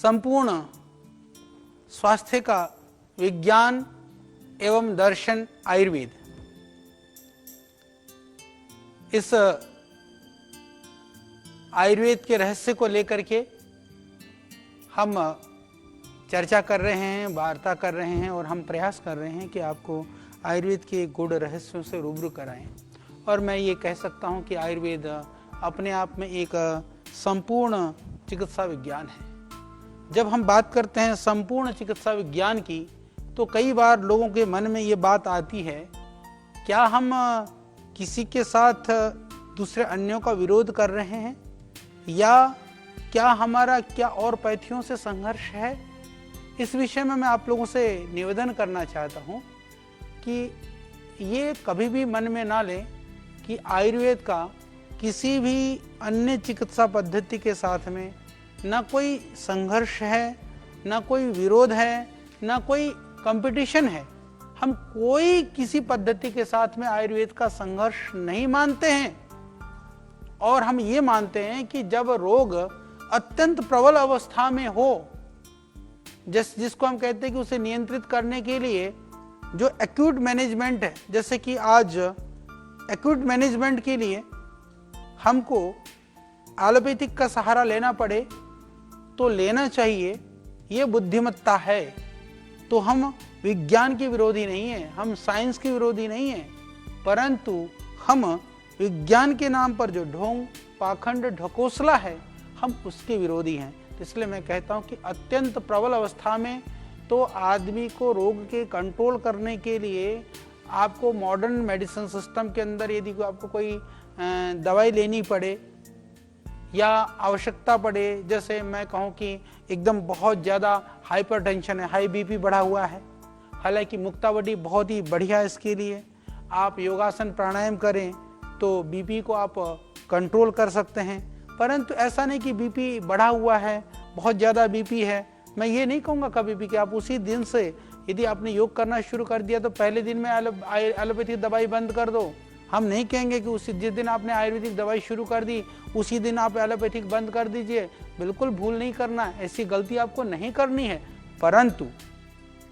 संपूर्ण स्वास्थ्य का विज्ञान एवं दर्शन आयुर्वेद, इस आयुर्वेद के रहस्य को लेकर के हम चर्चा कर रहे हैं, वार्ता कर रहे हैं और हम प्रयास कर रहे हैं कि आपको आयुर्वेद के गूढ़ रहस्यों से रूबरू कराएं। और मैं ये कह सकता हूँ कि आयुर्वेद अपने आप में एक संपूर्ण चिकित्सा विज्ञान है। जब हम बात करते हैं संपूर्ण चिकित्सा विज्ञान की, तो कई बार लोगों के मन में ये बात आती है, क्या हम किसी के साथ दूसरे अन्यों का विरोध कर रहे हैं, या क्या हमारा क्या और पैथियों से संघर्ष है। इस विषय में मैं आप लोगों से निवेदन करना चाहता हूँ कि ये कभी भी मन में ना लें कि आयुर्वेद का किसी भी अन्य चिकित्सा पद्धति के साथ में ना कोई संघर्ष है, ना कोई विरोध है, ना कोई कंपटीशन है। हम कोई किसी पद्धति के साथ में आयुर्वेद का संघर्ष नहीं मानते हैं, और हम ये मानते हैं कि जब रोग अत्यंत प्रबल अवस्था में हो, जिसको हम कहते हैं कि उसे नियंत्रित करने के लिए जो एक्यूट मैनेजमेंट है, जैसे कि आज एक्यूट मैनेजमेंट के लिए हमको एलोपैथिक का सहारा लेना पड़े तो लेना चाहिए, ये बुद्धिमत्ता है। तो हम विज्ञान के विरोधी नहीं हैं, हम साइंस के विरोधी नहीं हैं, परंतु हम विज्ञान के नाम पर जो ढोंग पाखंड ढकोसला है, हम उसके विरोधी हैं। इसलिए मैं कहता हूं कि अत्यंत प्रबल अवस्था में तो आदमी को रोग के कंट्रोल करने के लिए आपको मॉडर्न मेडिसिन सिस्टम के अंदर यदि आपको कोई दवाई लेनी पड़े या आवश्यकता पड़े, जैसे मैं कहूँ कि एकदम बहुत ज़्यादा हाइपरटेंशन है, हाई बीपी बढ़ा हुआ है, हालांकि मुक्तावली बहुत ही बढ़िया है इसके लिए, आप योगासन प्राणायाम करें तो बीपी को आप कंट्रोल कर सकते हैं। परंतु ऐसा नहीं कि बीपी बढ़ा हुआ है, बहुत ज़्यादा बीपी है, मैं ये नहीं कहूँगा कभी भी कि आप उसी दिन से यदि आपने योग करना शुरू कर दिया तो पहले दिन में एलोपैथिक दवाई बंद कर दो। हम नहीं कहेंगे कि उसी जिस दिन आपने आयुर्वेदिक दवाई शुरू कर दी उसी दिन आप एलोपैथिक बंद कर दीजिए, बिल्कुल भूल नहीं करना है, ऐसी गलती आपको नहीं करनी है। परंतु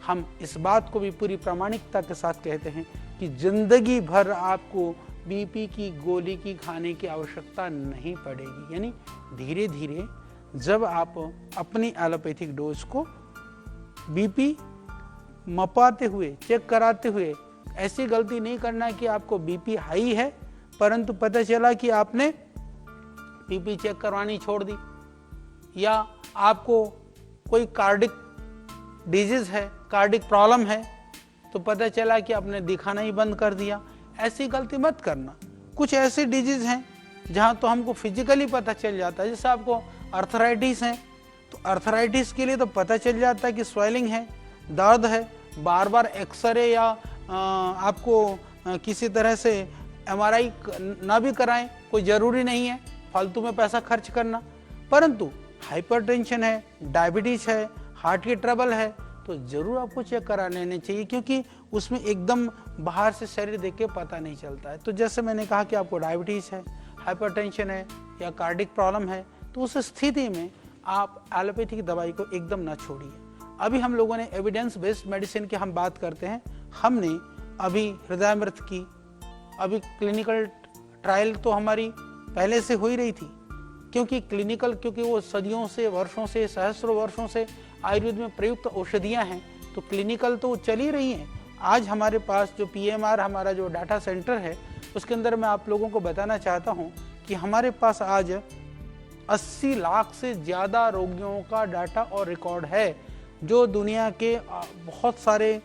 हम इस बात को भी पूरी प्रामाणिकता के साथ कहते हैं कि जिंदगी भर आपको बीपी की गोली की खाने की आवश्यकता नहीं पड़ेगी। यानी धीरे धीरे जब आप अपनी एलोपैथिक डोज को बीपी मपाते हुए, चेक कराते हुए, ऐसी गलती नहीं करना कि आपको बीपी हाई है परंतु पता चला कि आपने बीपी चेक करवानी छोड़ दी, या आपको कोई कार्डिक डिजीज है, कार्डिक प्रॉब्लम है, तो पता चला कि आपने दिखाना ही बंद कर दिया। ऐसी गलती मत करना। कुछ ऐसे डिजीज हैं जहां तो हमको फिजिकली पता चल जाता है, जैसे आपको अर्थराइटिस है तो अर्थराइटिस के लिए तो पता चल जाता है कि स्वेलिंग है, दर्द है, बार बार एक्सरे या आपको किसी तरह से एमआरआई ना भी कराएं, कोई ज़रूरी नहीं है फालतू में पैसा खर्च करना। परंतु हाइपरटेंशन है, डायबिटीज़ है, हार्ट की ट्रबल है, तो ज़रूर आपको चेक करा लेने चाहिए, क्योंकि उसमें एकदम बाहर से शरीर देख के पता नहीं चलता है। तो जैसे मैंने कहा कि आपको डायबिटीज़ है, हाइपरटेंशन है या कार्डिक प्रॉब्लम है, तो उस स्थिति में आप एलोपैथिक दवाई को एकदम ना छोड़िए। अभी हम लोगों ने एविडेंस बेस्ड मेडिसिन की हम बात करते हैं। हमने अभी हृदयामृत की, अभी क्लिनिकल ट्रायल तो हमारी पहले से हो ही रही थी, क्योंकि वो सदियों से, वर्षों से, सहस्रों वर्षों से आयुर्वेद में प्रयुक्त औषधियाँ हैं, तो क्लिनिकल तो चल ही रही हैं। आज हमारे पास जो PMR हमारा जो डाटा सेंटर है, उसके अंदर मैं आप लोगों को बताना चाहता हूँ कि हमारे पास आज 80 लाख से ज़्यादा रोगियों का डाटा और रिकॉर्ड है, जो दुनिया के बहुत सारे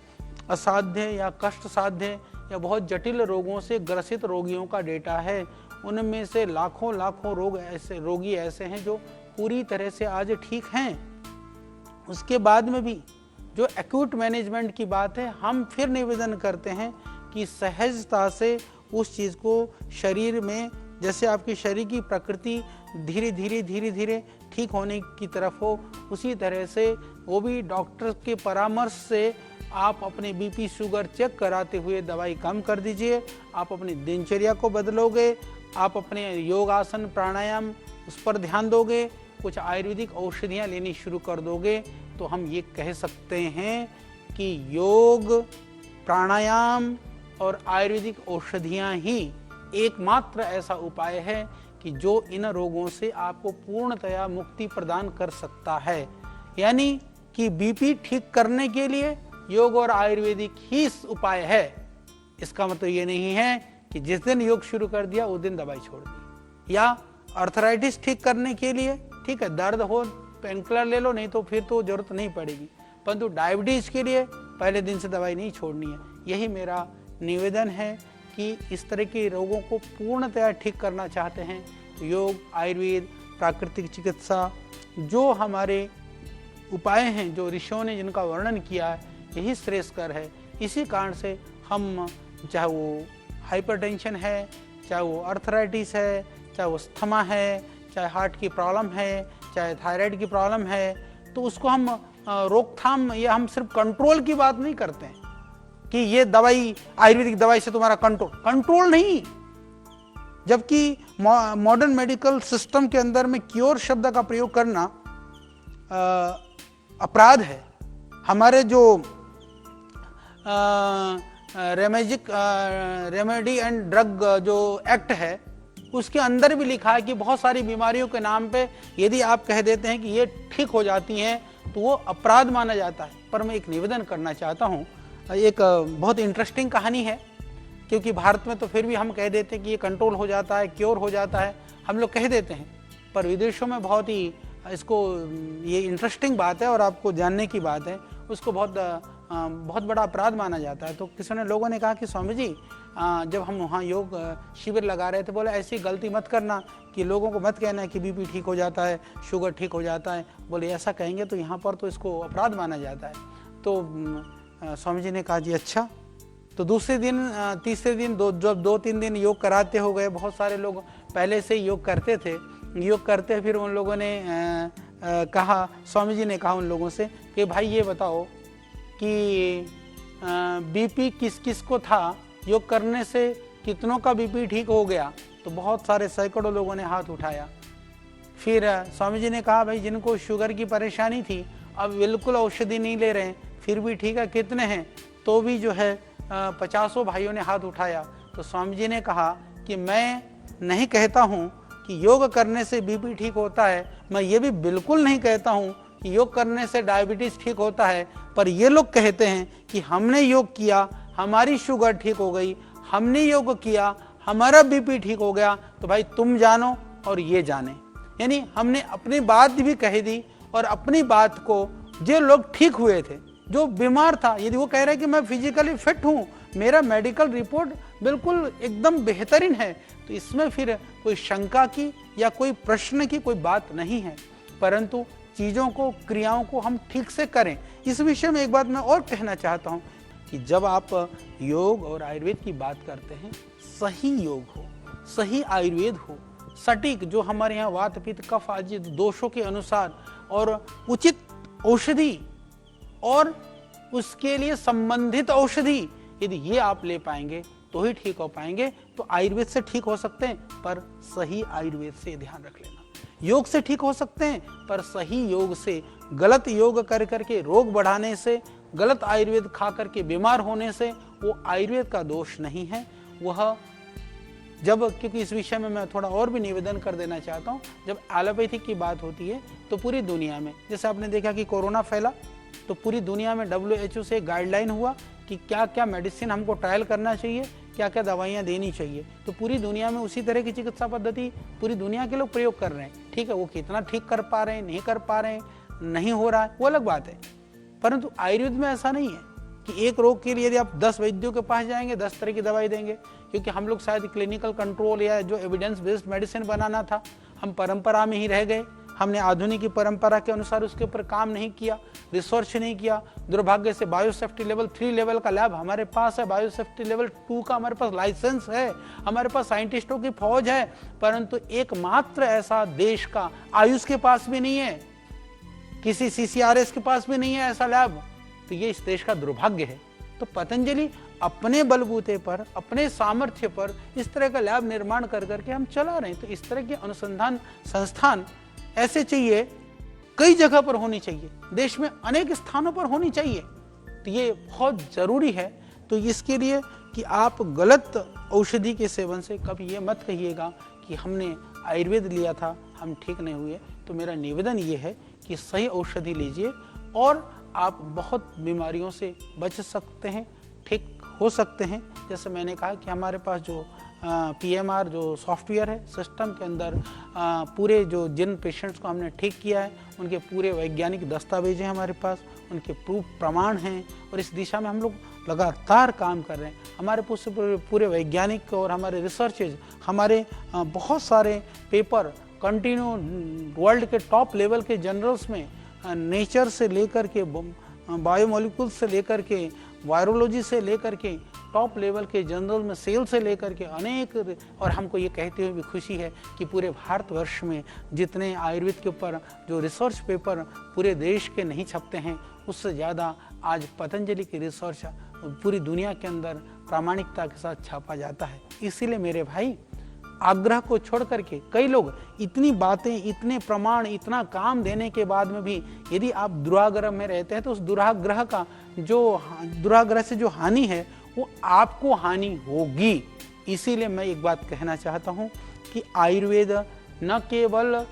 असाध्य या कष्ट साध्य या बहुत जटिल रोगों से ग्रसित रोगियों का डेटा है। उनमें से लाखों लाखों रोगी ऐसे हैं जो पूरी तरह से आज ठीक हैं। उसके बाद में भी जो एक्यूट मैनेजमेंट की बात है, हम फिर निवेदन करते हैं कि सहजता से उस चीज़ को शरीर में, जैसे आपकी शरीर की प्रकृति धीरे धीरे ठीक होने की तरफ हो, उसी तरह से वो भी डॉक्टर के परामर्श से आप अपने बीपी शुगर चेक कराते हुए दवाई कम कर दीजिए। आप अपनी दिनचर्या को बदलोगे, आप अपने योगासन प्राणायाम उस पर ध्यान दोगे, कुछ आयुर्वेदिक औषधियाँ लेनी शुरू कर दोगे तो हम ये कह सकते हैं कि योग, प्राणायाम और आयुर्वेदिक औषधियाँ ही एकमात्र ऐसा उपाय है कि जो इन रोगों से आपको पूर्णतया मुक्ति प्रदान कर सकता है। यानी कि बीपी ठीक करने के लिए योग और आयुर्वेदिक ही उपाय है। इसका मतलब ये नहीं है कि जिस दिन योग शुरू कर दिया उस दिन दवाई छोड़ दी। या आर्थराइटिस ठीक करने के लिए ठीक है, दर्द हो पेनकिलर ले लो, नहीं तो फिर तो जरूरत नहीं पड़ेगी, परंतु डायबिटीज के लिए पहले दिन से दवाई नहीं छोड़नी है। यही मेरा निवेदन है कि इस तरह के रोगों को पूर्णतया ठीक करना चाहते हैं तो योग, आयुर्वेद, प्राकृतिक चिकित्सा जो हमारे उपाय हैं, जो ऋषियों ने जिनका वर्णन किया है, यही श्रेष्ठकर है। इसी कारण से हम, चाहे वो हाइपरटेंशन है, चाहे वो आर्थराइटिस है, चाहे वो अस्थमा है, चाहे हार्ट की प्रॉब्लम है, चाहे थायराइड की प्रॉब्लम है, तो उसको हम रोकथाम या हम सिर्फ कंट्रोल की बात नहीं करते हैं कि ये दवाई, आयुर्वेदिक दवाई से तुम्हारा कंट्रोल नहीं। जबकि मॉडर्न मेडिकल सिस्टम के अंदर में क्योर शब्द का प्रयोग करना अपराध है। हमारे जो रेमेडी एंड ड्रग जो एक्ट है उसके अंदर भी लिखा है कि बहुत सारी बीमारियों के नाम पे यदि आप कह देते हैं कि ये ठीक हो जाती हैं तो वो अपराध माना जाता है। पर मैं एक निवेदन करना चाहता हूँ, एक बहुत इंटरेस्टिंग कहानी है, क्योंकि भारत में तो फिर भी हम कह देते हैं कि ये कंट्रोल हो जाता है, क्योर हो जाता है, हम लोग कह देते हैं, पर विदेशों में बहुत ही इसको, ये इंटरेस्टिंग बात है और आपको जानने की बात है, उसको बहुत बड़ा अपराध माना जाता है। तो किसी ने लोगों ने कहा कि स्वामी जी, जब हम वहाँ योग शिविर लगा रहे थे, बोले ऐसी गलती मत करना कि लोगों को मत कहना कि बीपी ठीक हो जाता है, शुगर ठीक हो जाता है। बोले ऐसा कहेंगे तो यहाँ पर तो इसको अपराध माना जाता है। तो स्वामी जी ने कहा जी अच्छा। तो दूसरे दिन, तीसरे दिन, जब 2-3 दिन योग कराते हो गए, बहुत सारे लोग पहले से योग करते थे, योग करते फिर उन लोगों ने कहा, स्वामी जी ने कहा उन लोगों से कि भाई ये बताओ कि बीपी किस किस को था, योग करने से कितनों का बीपी ठीक हो गया। तो बहुत सारे सैकड़ों लोगों ने हाथ उठाया। फिर स्वामी जी ने कहा भाई जिनको शुगर की परेशानी थी, अब बिल्कुल औषधि नहीं ले रहे हैं, फिर भी ठीक है, कितने हैं? तो भी जो है 50 भाइयों ने हाथ उठाया। तो स्वामी जी ने कहा कि मैं नहीं कहता हूँ कि योग करने से बीपी ठीक होता है, मैं ये भी बिल्कुल नहीं कहता हूँ कि योग करने से डायबिटीज ठीक होता है, पर ये लोग कहते हैं कि हमने योग किया, हमारी शुगर ठीक हो गई, हमने योग किया, हमारा बीपी ठीक हो गया, तो भाई तुम जानो और ये जाने। यानी हमने अपनी बात भी कह दी और अपनी बात को जो लोग ठीक हुए थे, जो बीमार था, यदि वो कह रहे हैं कि मैं फिजिकली फिट हूँ, मेरा मेडिकल रिपोर्ट बिल्कुल एकदम बेहतरीन है, तो इसमें फिर कोई शंका की या कोई प्रश्न की कोई बात नहीं है। परंतु चीज़ों को, क्रियाओं को हम ठीक से करें। इस विषय में एक बात मैं और कहना चाहता हूँ कि जब आप योग और आयुर्वेद की बात करते हैं, सही योग हो, सही आयुर्वेद हो, सटीक, जो हमारे यहाँ वात पित्त कफ आदि दोषों के अनुसार, और उचित औषधि और उसके लिए संबंधित औषधि, यदि ये आप ले पाएंगे तो ही ठीक हो पाएंगे। तो आयुर्वेद से ठीक हो सकते हैं, पर सही आयुर्वेद से ध्यान रख लेना। योग से ठीक हो सकते हैं, पर सही योग से, गलत योग कर करके रोग बढ़ाने से, गलत आयुर्वेद खा करके बीमार होने से वो आयुर्वेद का दोष नहीं है। वह जब, क्योंकि इस विषय में मैं थोड़ा और भी निवेदन कर देना चाहता हूँ, जब एलोपैथिक की बात होती है तो पूरी दुनिया में, जैसे आपने देखा कि कोरोना फैला तो पूरी दुनिया में WHO से गाइडलाइन हुआ कि क्या क्या मेडिसिन हमको ट्रायल करना चाहिए, क्या क्या दवाइयाँ देनी चाहिए। तो पूरी दुनिया में उसी तरह की चिकित्सा पद्धति पूरी दुनिया के लोग प्रयोग कर रहे हैं। ठीक है, वो कितना ठीक कर पा रहे हैं, नहीं कर पा रहे हैं, नहीं हो रहा है, वो अलग बात है। परंतु आयुर्वेद में ऐसा नहीं है कि एक रोग के लिए यदि आप 10 वैद्यों के पास जाएंगे 10 तरह की दवाई देंगे, क्योंकि हम लोग शायद क्लिनिकल कंट्रोल या जो एविडेंस बेस्ड मेडिसिन बनाना था, हम परंपरा में ही रह गए। हमने आधुनिक परंपरा के अनुसार उसके ऊपर काम नहीं किया, रिसर्च नहीं किया। दुर्भाग्य से बायोसेफ्टी लेवल 3 लेवल का लैब हमारे पास है, बायोसेफ्टी लेवल 2 का हमारे पास लाइसेंस है, हमारे पास साइंटिस्टों की फौज है, परंतु एकमात्र ऐसा देश का आयुष के पास भी नहीं है, किसी CCRS के पास भी नहीं है ऐसा लैब। तो ये इस देश का दुर्भाग्य है। तो पतंजलि अपने बलबूते पर, अपने सामर्थ्य पर इस तरह का लैब निर्माण कर करके हम चला रहे हैं। तो इस तरह के अनुसंधान संस्थान ऐसे चाहिए, कई जगह पर होनी चाहिए, देश में अनेक स्थानों पर होनी चाहिए। तो ये बहुत ज़रूरी है। तो इसके लिए कि आप गलत औषधि के सेवन से कभी ये मत कहिएगा कि हमने आयुर्वेद लिया था, हम ठीक नहीं हुए। तो मेरा निवेदन ये है कि सही औषधि लीजिए और आप बहुत बीमारियों से बच सकते हैं, ठीक हो सकते हैं। जैसे मैंने कहा कि हमारे पास जो PMR जो सॉफ्टवेयर है, सिस्टम के अंदर पूरे जो जिन पेशेंट्स को हमने ठीक किया है उनके पूरे वैज्ञानिक दस्तावेज हैं हमारे पास, उनके प्रूफ प्रमाण हैं और इस दिशा में हम लोग लगातार काम कर रहे हैं। हमारे पूरे वैज्ञानिक और हमारे रिसर्चेज, हमारे बहुत सारे पेपर कंटिन्यू वर्ल्ड के टॉप लेवल के जर्नल्स में, नेचर से लेकर के बायोमोलिक्यूल्स से लेकर के वायरोलॉजी से लेकर के टॉप लेवल के जर्नल में, सेल से लेकर के अनेक, और हमको ये कहते हुए भी खुशी है कि पूरे भारतवर्ष में जितने आयुर्वेद के ऊपर जो रिसर्च पेपर पूरे देश के नहीं छपते हैं, उससे ज़्यादा आज पतंजलि की रिसर्च पूरी दुनिया के अंदर प्रामाणिकता के साथ छापा जाता है। इसीलिए मेरे भाई, आग्रह को छोड़ करके कई लोग इतनी बातें, इतने प्रमाण, इतना काम देने के बाद में भी यदि आप दुराग्रह में रहते हैं तो उस दुराग्रह से जो हानि है वो आपको हानि होगी। इसीलिए मैं एक बात कहना चाहता हूँ कि आयुर्वेद न केवल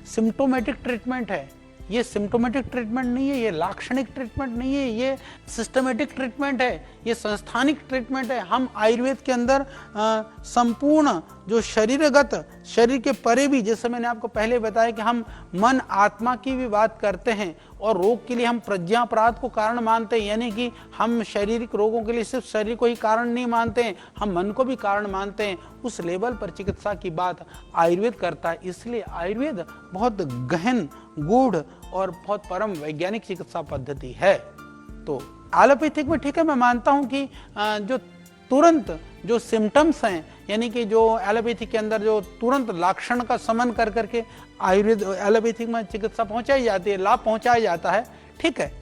सिम्टोमेटिक ट्रीटमेंट है, ये सिम्टोमेटिक ट्रीटमेंट नहीं है, ये लाक्षणिक ट्रीटमेंट नहीं है, ये सिस्टमेटिक ट्रीटमेंट है, ये संस्थानिक ट्रीटमेंट है। हम आयुर्वेद के अंदर संपूर्ण जो शरीर के परे भी, जैसे मैंने आपको पहले बताया कि हम मन आत्मा की भी बात करते हैं और रोग के लिए हम प्रज्ञापराध को कारण मानते हैं, यानी कि हम शारीरिक रोगों के लिए सिर्फ शरीर को ही कारण नहीं मानते हैं, हम मन को भी कारण मानते हैं। उस लेवल पर चिकित्सा की बात आयुर्वेद करता है। इसलिए आयुर्वेद बहुत गहन, गूढ़ और बहुत परम वैज्ञानिक चिकित्सा पद्धति है। तो एलोपैथिक में ठीक है, मैं मानता हूं कि जो तुरंत जो सिम्टम्स हैं, यानी कि जो एलोपैथिक के अंदर जो तुरंत लक्षण का समन कर करके आयुर्वेद एलोपैथिक में चिकित्सा पहुंचाई जाती है, लाभ पहुंचाया जाता है, ठीक है,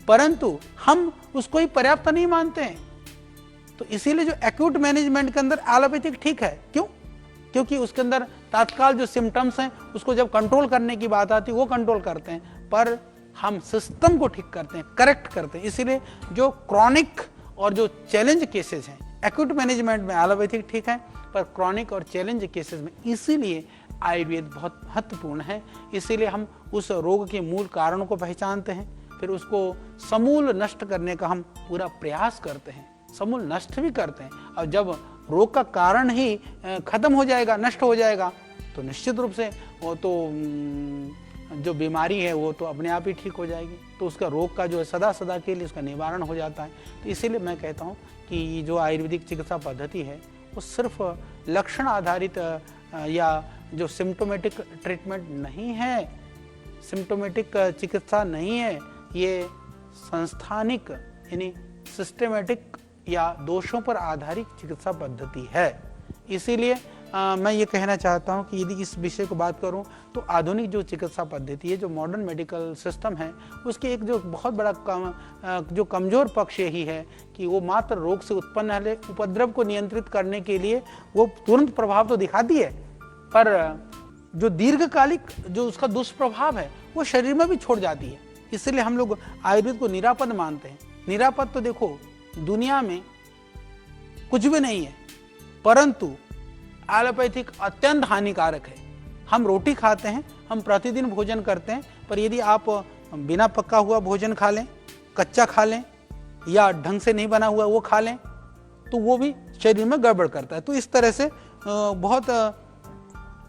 परंतु हम उसको ही पर्याप्त नहीं मानते हैं। तो इसीलिए जो एक्यूट मैनेजमेंट के अंदर एलोपैथिक ठीक है। क्यों? क्योंकि उसके अंदर तत्काल जो सिम्टम्स हैं उसको जब कंट्रोल करने की बात आती है वो कंट्रोल करते हैं, पर हम सिस्टम को ठीक करते हैं, करेक्ट करते हैं। इसीलिए जो क्रॉनिक और जो चैलेंज केसेस हैं, एक्यूट मैनेजमेंट में एलोपैथिक ठीक है, पर क्रॉनिक और चैलेंज केसेस में इसीलिए आयुर्वेद बहुत महत्वपूर्ण है। इसीलिए हम उस रोग के मूल कारणों को पहचानते हैं, फिर उसको समूल नष्ट करने का हम पूरा प्रयास करते हैं, समूल नष्ट भी करते हैं। और जब रोग का कारण ही खत्म हो जाएगा, नष्ट हो जाएगा, तो निश्चित रूप से वो तो जो बीमारी है वो तो अपने आप ही ठीक हो जाएगी। तो उसका रोग का जो है सदा सदा के लिए उसका निवारण हो जाता है। तो इसीलिए मैं कहता हूँ कि जो आयुर्वेदिक चिकित्सा पद्धति है वो सिर्फ लक्षण आधारित या जो सिम्टोमेटिक ट्रीटमेंट नहीं है, सिम्टोमेटिक चिकित्सा नहीं है, ये संस्थानिक यानी सिस्टमेटिक या दोषों पर आधारित चिकित्सा पद्धति है। इसीलिए मैं ये कहना चाहता हूँ कि यदि इस विषय को बात करूँ तो आधुनिक जो चिकित्सा पद्धति है, जो मॉडर्न मेडिकल सिस्टम है, उसके एक जो बहुत बड़ा जो कमज़ोर पक्ष यही है कि वो मात्र रोग से उत्पन्न वाले उपद्रव को नियंत्रित करने के लिए वो तुरंत प्रभाव तो दिखाती है, पर जो दीर्घकालिक जो उसका दुष्प्रभाव है वो शरीर में भी छोड़ जाती है। इसलिए हम लोग आयुर्वेद को निरापद मानते हैं। निरापद तो देखो दुनिया में कुछ भी नहीं है, परंतु एलोपैथिक अत्यंत हानिकारक है। हम रोटी खाते हैं, हम प्रतिदिन भोजन करते हैं, पर यदि आप बिना पका हुआ भोजन खा लें, कच्चा खा लें या ढंग से नहीं बना हुआ वो खा लें, तो वो भी शरीर में गड़बड़ करता है। तो इस तरह से बहुत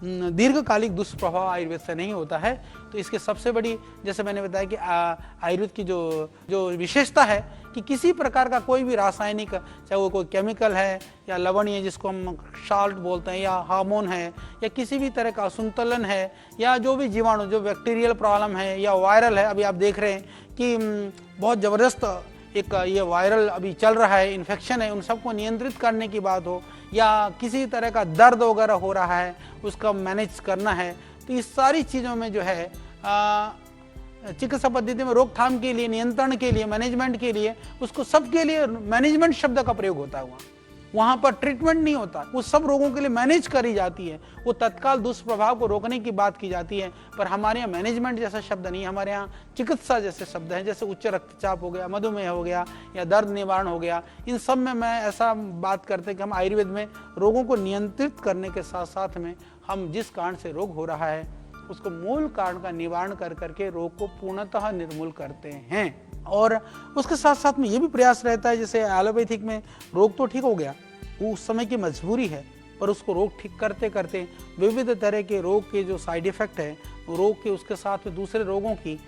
दीर्घकालिक दुष्प्रभाव आयुर्वेद से नहीं होता है। तो इसके सबसे बड़ी, जैसे मैंने बताया कि आयुर्वेद की जो विशेषता है कि किसी प्रकार का कोई भी रासायनिक, चाहे वो कोई केमिकल है या लवणीय जिसको हम साल्ट बोलते हैं, या हार्मोन है, या किसी भी तरह का असंतुलन है, या जो भी जीवाणु, जो बैक्टीरियल प्रॉब्लम है या वायरल है, अभी आप देख रहे हैं कि बहुत ज़बरदस्त एक ये वायरल अभी चल रहा है, इन्फेक्शन है, उन सबको नियंत्रित करने की बात हो, या किसी तरह का दर्द वगैरह हो रहा है उसका मैनेज करना है, तो इस सारी चीज़ों में जो है चिकित्सा पद्धति में रोकथाम के लिए, नियंत्रण के लिए, मैनेजमेंट के लिए, उसको सबके लिए मैनेजमेंट शब्द का प्रयोग होता हुआ। वहां पर ट्रीटमेंट नहीं होता, वो सब रोगों के लिए मैनेज करी जाती है, वो तत्काल दुष्प्रभाव को रोकने की बात की जाती है। पर हमारे यहाँ मैनेजमेंट जैसा शब्द नहीं, हमारे यहाँ चिकित्सा जैसे शब्द हैं, जैसे उच्च रक्तचाप हो गया, मधुमेह हो गया या दर्द निवारण हो गया। इन सब में मैं ऐसा बात करते कि हम आयुर्वेद में रोगों को नियंत्रित करने के साथ साथ में हम जिस कारण से रोग हो रहा है उसको मूल कारण का निवारण कर करके रोग को पूर्णतः निर्मूल करते हैं। और उसके साथ साथ में ये भी प्रयास रहता है, जैसे एलोपैथिक में रोग तो ठीक हो गया, वो उस समय की मजबूरी है, पर उसको रोग ठीक करते करते विविध तरह के रोग के जो साइड इफेक्ट है, रोग के उसके साथ में दूसरे रोगों की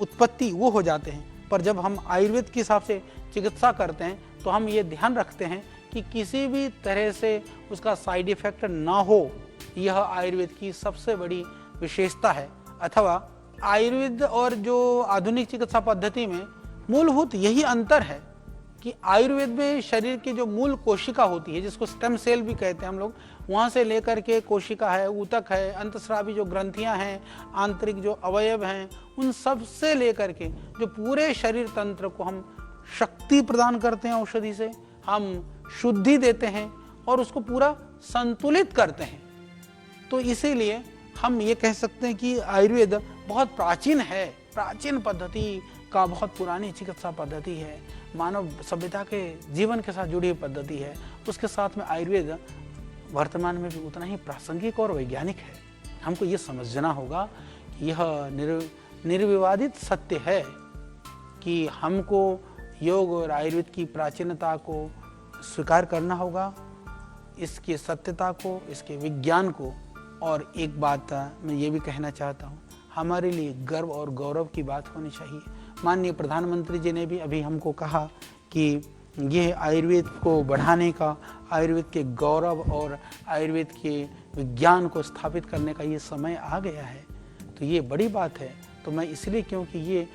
उत्पत्ति वो हो जाते हैं। पर जब हम आयुर्वेद के हिसाब से चिकित्सा करते हैं तो हम ये ध्यान रखते हैं कि किसी भी तरह से उसका साइड इफेक्ट ना हो। यह आयुर्वेद की सबसे बड़ी विशेषता है। अथवा आयुर्वेद और जो आधुनिक चिकित्सा पद्धति में मूलभूत यही अंतर है कि आयुर्वेद में शरीर की जो मूल कोशिका होती है, जिसको स्टेम सेल भी कहते हैं हम लोग, वहाँ से लेकर के कोशिका है, ऊतक है, अंतस्रावी जो ग्रंथियाँ हैं, आंतरिक जो अवयव हैं, उन सब से लेकर के जो पूरे शरीर तंत्र को हम शक्ति प्रदान करते हैं, औषधि से हम शुद्धि देते हैं और उसको पूरा संतुलित करते हैं। तो इसीलिए हम ये कह सकते हैं कि आयुर्वेद बहुत प्राचीन है, प्राचीन पद्धति का बहुत पुरानी चिकित्सा पद्धति है, मानव सभ्यता के जीवन के साथ जुड़ी हुई पद्धति है। उसके साथ में आयुर्वेद वर्तमान में भी उतना ही प्रासंगिक और वैज्ञानिक है। हमको ये समझना होगा कि यह निर्विवादित सत्य है कि हमको योग और आयुर्वेद की प्राचीनता को स्वीकार करना होगा, इसकी सत्यता को, इसके विज्ञान को। और एक बात मैं ये भी कहना चाहता हूँ, हमारे लिए गर्व और गौरव की बात होनी चाहिए। माननीय प्रधानमंत्री जी ने भी अभी हमको कहा कि यह आयुर्वेद को बढ़ाने का, आयुर्वेद के गौरव और आयुर्वेद के विज्ञान को स्थापित करने का ये समय आ गया है। तो ये बड़ी बात है। तो मैं इसलिए, क्योंकि ये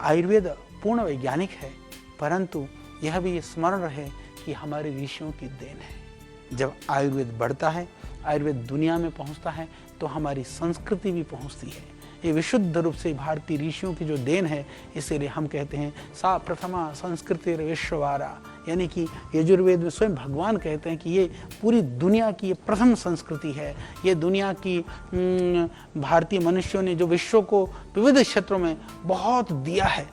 आयुर्वेद पूर्ण वैज्ञानिक है, परंतु यह भी स्मरण रहे कि हमारे ऋषियों की देन है। जब आयुर्वेद बढ़ता है, आयुर्वेद दुनिया में पहुंचता है, तो हमारी संस्कृति भी पहुंचती है। ये विशुद्ध रूप से भारतीय ऋषियों की जो देन है, इसीलिए हम कहते हैं सा प्रथमा संस्कृति विश्ववारा, यानी कि यजुर्वेद में स्वयं भगवान कहते हैं कि ये पूरी दुनिया की ये प्रथम संस्कृति है। ये दुनिया की भारतीय मनुष्यों ने जो विश्व को विविध क्षेत्रों में बहुत दिया है।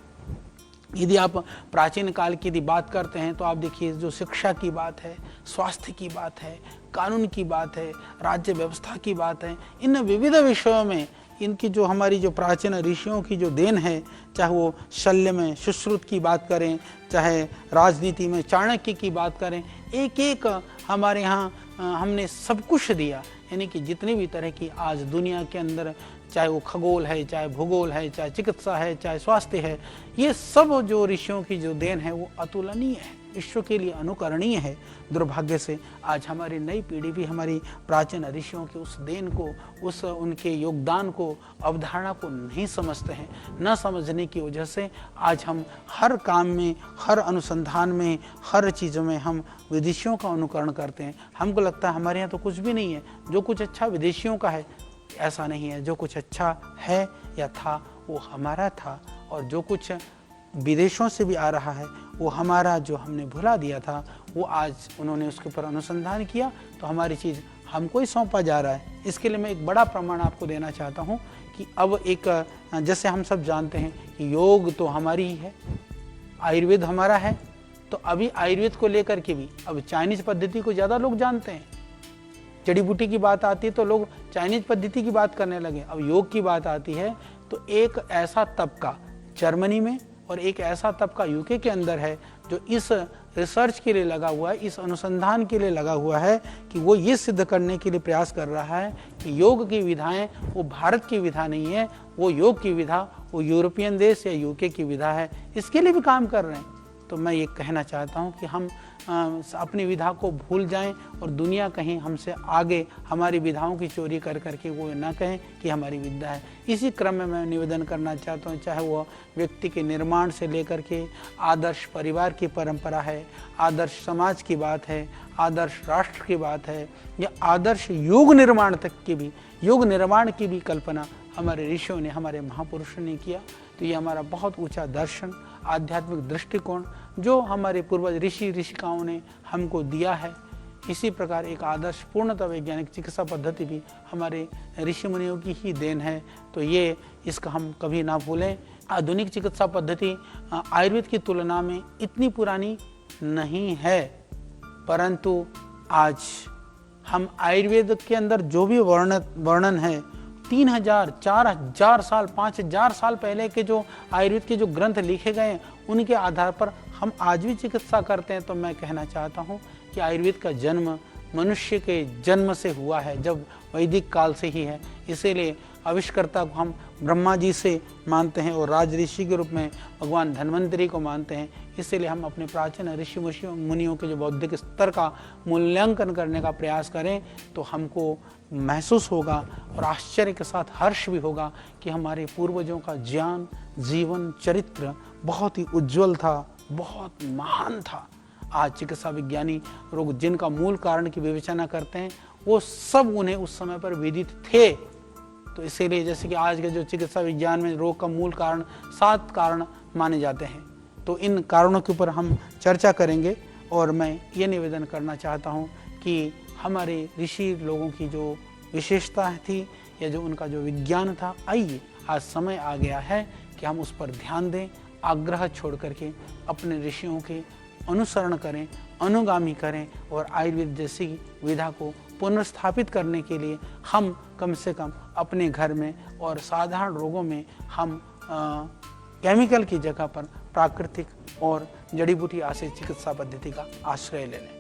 यदि आप प्राचीन काल की यदि बात करते हैं तो आप देखिए, जो शिक्षा की बात है, स्वास्थ्य की बात है, कानून की बात है, राज्य व्यवस्था की बात है, इन विविध विषयों में इनकी जो हमारी जो प्राचीन ऋषियों की जो देन है, चाहे वो शल्य में सुश्रुत की बात करें, चाहे राजनीति में चाणक्य की बात करें, एक एक हमारे यहाँ हमने सब कुछ दिया। यानी कि जितनी भी तरह की आज दुनिया के अंदर, चाहे वो खगोल है, चाहे भूगोल है, चाहे चिकित्सा है, चाहे स्वास्थ्य है, ये सब जो ऋषियों की जो देन है वो अतुलनीय है, विश्व के लिए अनुकरणीय है। दुर्भाग्य से आज हमारी नई पीढ़ी भी हमारी प्राचीन ऋषियों की उस देन को, उस उनके योगदान को, अवधारणा को नहीं समझते हैं। न समझने की वजह से आज हम हर काम में, हर अनुसंधान में, हर चीज़ों में हम विदेशियों का अनुकरण करते हैं। हमको लगता है हमारे यहाँ तो कुछ भी नहीं है, जो कुछ अच्छा विदेशियों का है। ऐसा नहीं है, जो कुछ अच्छा है या था वो हमारा था, और जो कुछ विदेशों से भी आ रहा है वो हमारा, जो हमने भुला दिया था, वो आज उन्होंने उसके ऊपर अनुसंधान किया तो हमारी चीज़ हमको ही सौंपा जा रहा है। इसके लिए मैं एक बड़ा प्रमाण आपको देना चाहता हूँ कि अब एक, जैसे हम सब जानते हैं कि योग तो हमारी ही है, आयुर्वेद हमारा है, तो अभी आयुर्वेद को लेकर के भी अब चाइनीज पद्धति को ज़्यादा लोग जानते हैं। जड़ी बूटी की बात आती है तो लोग चाइनीज पद्धति की बात करने लगे। अब योग की बात आती है तो एक ऐसा तबका जर्मनी में और एक ऐसा तबका यूके के अंदर है जो इस रिसर्च के लिए लगा हुआ है, इस अनुसंधान के लिए लगा हुआ है कि वो ये सिद्ध करने के लिए प्रयास कर रहा है कि योग की विधाएं वो भारत की विधा नहीं है, वो योग की विधा वो यूरोपियन देश या यूके की विधा है। इसके लिए भी काम कर रहे हैं। तो मैं ये कहना चाहता हूँ कि हम अपनी विधा को भूल जाएं और दुनिया कहीं हमसे आगे हमारी विधाओं की चोरी कर करके वो ना कहें कि हमारी विद्या है। इसी क्रम में मैं निवेदन करना चाहता हूँ, चाहे वो व्यक्ति के निर्माण से लेकर के आदर्श परिवार की परंपरा है, आदर्श समाज की बात है, आदर्श राष्ट्र की बात है, या आदर्श योग निर्माण तक की भी, योग निर्माण की भी कल्पना हमारे ऋषियों ने, हमारे महापुरुषों ने किया। तो ये हमारा बहुत ऊंचा दर्शन, आध्यात्मिक दृष्टिकोण जो हमारे पूर्वज ऋषि ऋषिकाओं ने हमको दिया है, इसी प्रकार एक आदर्श पूर्णतः वैज्ञानिक चिकित्सा पद्धति भी हमारे ऋषि मुनियों की ही देन है। तो ये इसका हम कभी ना भूलें। आधुनिक चिकित्सा पद्धति आयुर्वेद की तुलना में इतनी पुरानी नहीं है, परंतु आज हम आयुर्वेद के अंदर जो भी वर्णन है 3000, 4000 साल, 5000 साल पहले के जो आयुर्वेद के जो ग्रंथ लिखे गए हैं, उनके आधार पर हम आज भी चिकित्सा करते हैं। तो मैं कहना चाहता हूँ कि आयुर्वेद का जन्म मनुष्य के जन्म से हुआ है, जब वैदिक काल से ही है। इसीलिए आविष्कर्ता को हम ब्रह्मा जी से मानते हैं और राज ऋषि के रूप में भगवान धन्वंतरी को मानते हैं। इसीलिए हम अपने प्राचीन ऋषि मुनियों के जो बौद्धिक स्तर का मूल्यांकन करने का प्रयास करें तो हमको महसूस होगा और आश्चर्य के साथ हर्ष भी होगा कि हमारे पूर्वजों का ज्ञान, जीवन, चरित्र बहुत ही उज्जवल था, बहुत महान था। आज चिकित्सा विज्ञानी रोग जिनका मूल कारण की विवेचना करते हैं, वो सब उन्हें उस समय पर विदित थे। तो इसीलिए जैसे कि आज के जो चिकित्सा विज्ञान में रोग का मूल कारण 7 कारण माने जाते हैं, तो इन कारणों के ऊपर हम चर्चा करेंगे। और मैं ये निवेदन करना चाहता हूँ कि हमारे ऋषि लोगों की जो विशेषता थी या जो उनका जो विज्ञान था, आइए आज समय आ गया है कि हम उस पर ध्यान दें, आग्रह छोड़ करके अपने ऋषियों के अनुसरण करें, अनुगामी करें और आयुर्वेद जैसी विधा को पुनर्स्थापित करने के लिए हम कम से कम अपने घर में और साधारण रोगों में हम केमिकल की जगह पर प्राकृतिक और जड़ी बूटी आश्रित चिकित्सा पद्धति का आश्रय ले लें।